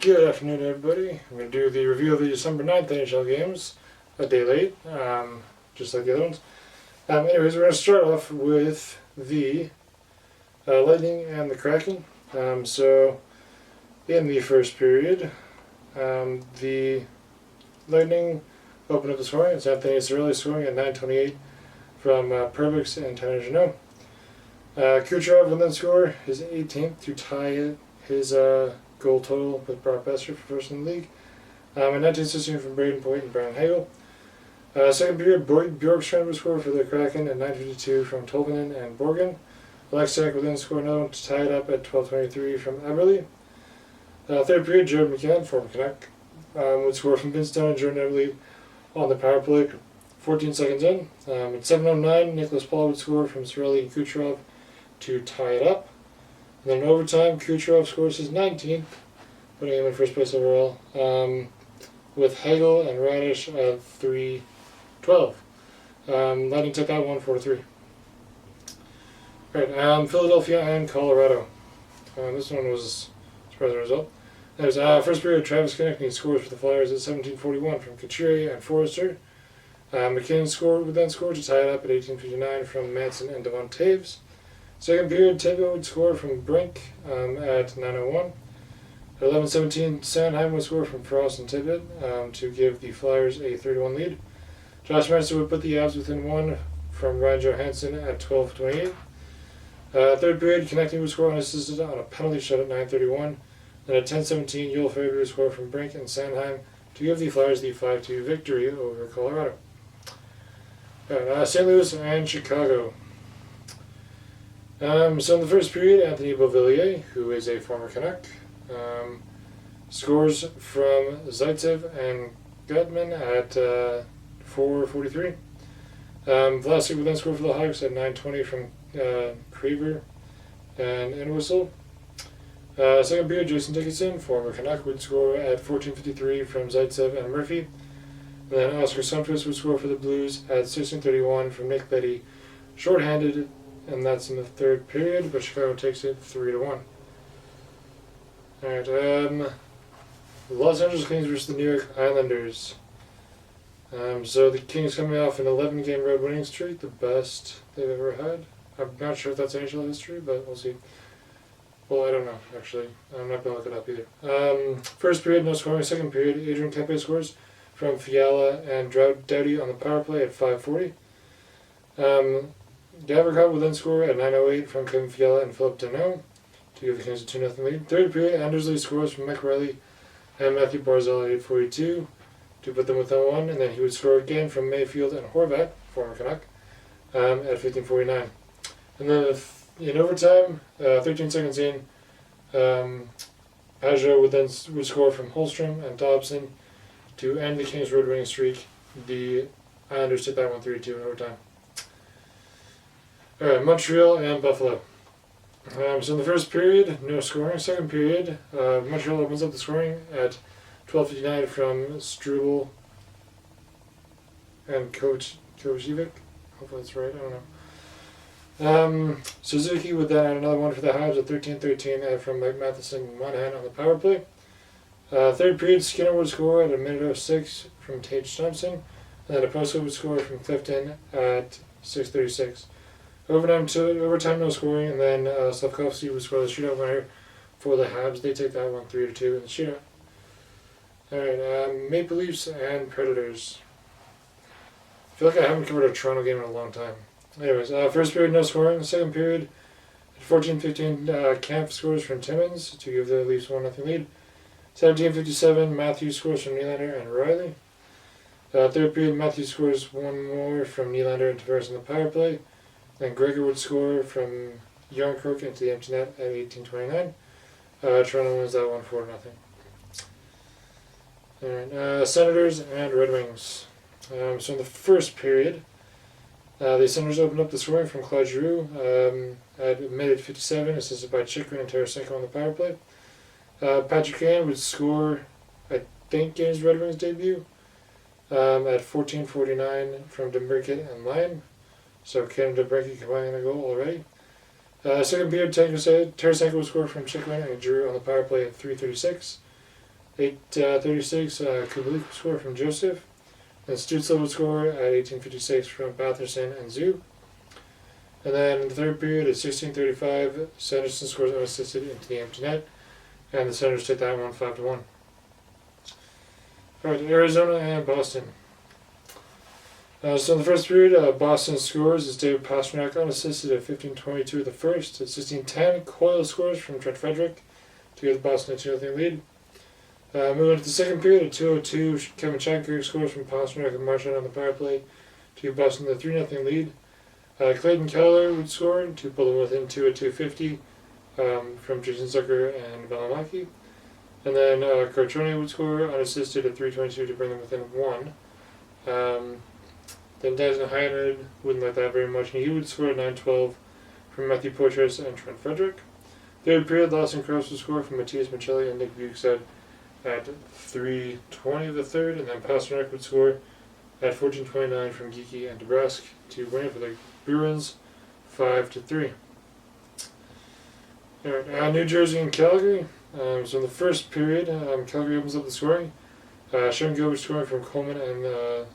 Good afternoon, everybody. I'm going to do the review of the December 9th NHL games, a day late, just like the other ones. Anyways, we're going to start off with the Lightning and the Kraken. So, in the first period, the Lightning opened up the scoring. It's Anthony Cirelli scoring at 9:28 from Perbix and Tanner Jeannot. Kucherov will then score his 18th to tie his goal total with Brock Besser for first in the league. In 1916 from Braden Point and Brian Hagel. Second period, Bjorkstrand would score for the Kraken at 9:52 from Tolvanen and Borgen. Alexak would then score another one to tie it up at 12:23 from Eberle. Third period, Jared McCann, former Canuck, would score from Pinstone and Jordan Eberle on the power play 14 seconds in. At 7:09, Nicholas Paul would score from Cirelli and Kucherov to tie it up. And then in overtime, Kucherov scores his 19th, putting him in first place overall, with Hagel and Radish at 3:12. Lightning took that one 4-3. Alright, Philadelphia and Colorado. This one was a surprising result. There's first period, Travis Konechny scores for the Flyers at 17:41 from Couturier and Forrester. McKinnon would then score to tie it up at 18:59 from Manson and Devon Taves. Second period, Tippett would score from Brink at 9:01. At 11:17, Sandheim would score from Frost and Tippett to give the Flyers a 3-1 lead. Josh Manson would put the Avs within one from Ryan Johansson at 12:28. Third period, Konechny would score unassisted on a penalty shot at 9:31. Then at 10:17, Joel Farabee would score from Brink and Sandheim to give the Flyers the 5-2 victory over Colorado. St. Louis and Chicago. So in the first period, Anthony Beauvillier, who is a former Canuck, scores from Zaitsev and Gutman at 4:43. Vlasic would then score for the Hawks at 9:20 from Creever and Entwistle. Second period, Jason Dickinson, former Canuck, would score at 14:53 from Zaitsev and Murphy. And then Oscar Sundqvist would score for the Blues at 16:31 from Nick Leddy, shorthanded, and that's in the third period, but Chicago takes it 3-1. Alright, Los Angeles Kings versus the New York Islanders. So the Kings coming off an 11-game road winning streak, the best they've ever had. I'm not sure if that's NHL history, but we'll see. Well, I don't know, actually. I'm not going to look it up either. First period, no scoring. Second period, Adrian Kempe scores from Fiala and Doughty on the power play at 5:40. Gavrikov will then score at 9:08 from Kevin Fiala and Philip Deneau to give the Kings a 2-0 lead. Third period, Andersley scores from Mike Riley and Matthew Barzal at 8:42 to put them within one, and then he would score again from Mayfield and Horvat, former Canuck, at 15:49. And then in overtime, 13 seconds in, Pajot would score from Holmstrom and Dobson to end the Kings' road winning streak. The Islanders took that one 3-2 in overtime. Alright, Montreal and Buffalo. So in the first period, no scoring. Second period, Montreal opens up the scoring at 12:59 from Struble and Kovacevic. Hopefully that's right, I don't know. Suzuki would then add another one for the Habs at 13:13 from Mike Matheson and Monahan on the power play. Third period, Skinner would score at 1:06 from Tage Thompson, and then Oposo would score from Clifton at 6:36. Overtime, no scoring, and then Slavkovsky would score the shootout winner for the Habs. They take that one 3-2 in the shootout. Alright, Maple Leafs and Predators. I feel like I haven't covered a Toronto game in a long time. Anyways, first period, no scoring. Second period, at 14:15, Kampf scores from Timmins to give the Leafs 1-0 lead. 17:57, Matthews scores from Nylander and Riley. Third period, Matthews scores one more from Nylander and Tavares on the power play. Then Gregor would score from Yarncrook into the empty net at 18:29. Toronto wins that one 4-0. Alright, Senators and Red Wings. So in the first period, the Senators opened up the scoring from Claude Giroux at minute 57, assisted by Chychrun and Tarasenko on the power play. Patrick Kane would score, I think, in his Red Wings debut at 14:49 from DeBrincat and Lyon. So Kane and DeBrincat combining a goal already. Second period, Tarasenko would score from Chychrun and Giroux on the power play at 3:36. 8:36, Kubalik would score from Joseph. Then Stützle would score at 18:56 from Batherson and Zoo. And then in the third period at 16:35, Sanderson scores unassisted into the empty net, and the Senators take that one 5-1. All right, Arizona and Boston. So in the first period, Boston scores as David Pastrnak unassisted at 15:22 of the first. At 16:10, Coyle scores from Trent Frederick to give Boston a 2-0 lead. Moving to the second period, at 2:02, Kevin Shattenkirk scores from Pastrnak and Marchand on the power play to give Boston the 3-0 lead. Clayton Keller would score to pull them within 2 at 2:50 from Jason Zucker and Valimaki. And then Cartrone would score unassisted at 3:22 to bring them within 1. Then Desmond Heinrich wouldn't like that very much, and he would score at 9:12 from Matthew Poitras and Trent Frederick. Third period, Lawson Cross would score from Matthias Michelli and Nick Bukestad at 3:20 of the third, and then Pastrnak would score at 14:29 from Geeky and DeBrusk to win it for the Bruins 5-3. Alright, New Jersey and Calgary. So in the first period, Calgary opens up the scoring. Sean Gilbert scoring from Coleman and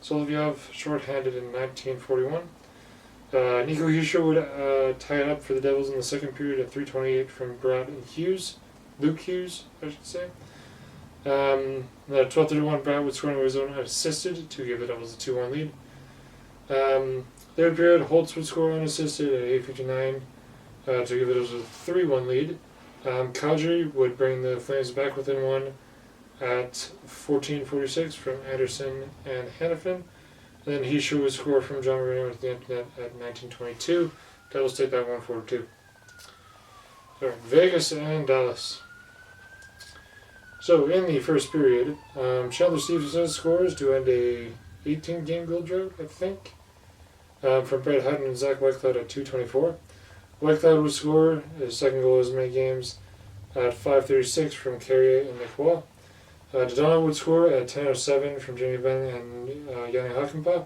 Solovyov shorthanded in 1941. Nico Hischier would tie it up for the Devils in the second period at 3:28 from Brad and Hughes. Luke Hughes, I should say. 12:31, Brad would score on his own assisted to give the Devils a 2-1 lead. Third period, Holtz would score unassisted at 8:59 to give the Devils a 3-1 lead. Calgary would bring the Flames back within 1 at 14:46 from Anderson and Hannafin. And then Hischier would score from John Marino at the empty net at 19:22. Devils take that one 4-2. Alright, Vegas and Dallas. So in the first period, Chandler Stevenson scores to end a 18-game goal drought, I think, from Brett Hutton and Zach Whitecloud at 2:24. Whitecloud would score his second goal of as many games at 5:36 from Carrier and Nick Waugh. Dodonna would score at 10:07 from Jamie Benn and Yanni Hakanpää.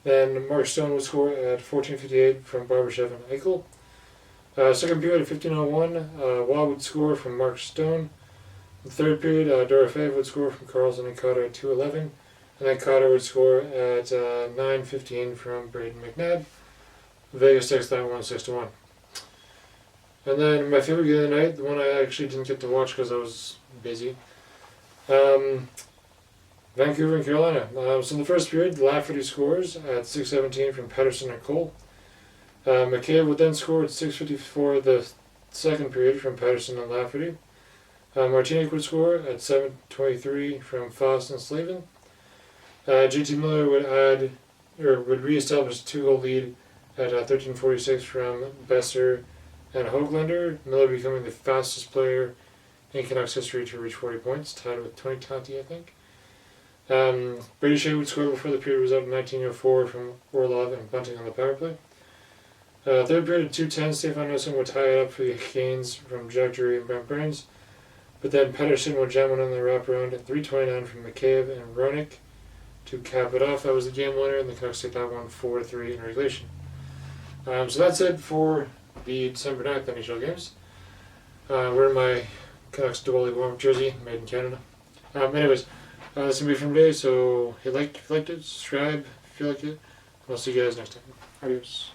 Then Mark Stone would score at 14:58 from Barbashev and Eichel. Second period at 15:01, Waugh would score from Mark Stone. The third period, Dorofeev would score from Carlson and Cotter at 2:11. And then Cotter would score at 9:15 from Braden McNabb. Vegas takes that one 6-1. And then my favorite game of the night, the one I actually didn't get to watch because I was busy. Vancouver and Carolina. So in the first period, Lafferty scores at 6:17 from Pettersson and Cole. McCabe would then score at 6:54 the second period from Pettersson and Lafferty. Martinic would score at 7:23 from Faust and Slavin. JT Miller would re-establish a 2-goal lead at 13:46 from Besser and Hoaglander. Miller becoming the fastest player in Canucks history to reach 40 points, tied with Tony Conti, I think. Brady Shea would score before the period was up in 19:04 from Orlov and Bunting on the power play. Third period at 2:10, Stefan Noesen would tie it up for the Canes from Jack Drury and Brent Burns. But then Pettersson would jam one on the wraparound at 3:29 from McCabe and Roenick to cap it off. That was the game winner, and the Canucks take that one 4-3 in regulation. So that's it for the December 9th NHL games. Wearing my Canucks Diwali warm jersey, made in Canada. Anyways, that's going to be from today, so hit like if you liked it, subscribe if you liked it, and I'll see you guys next time. Adios.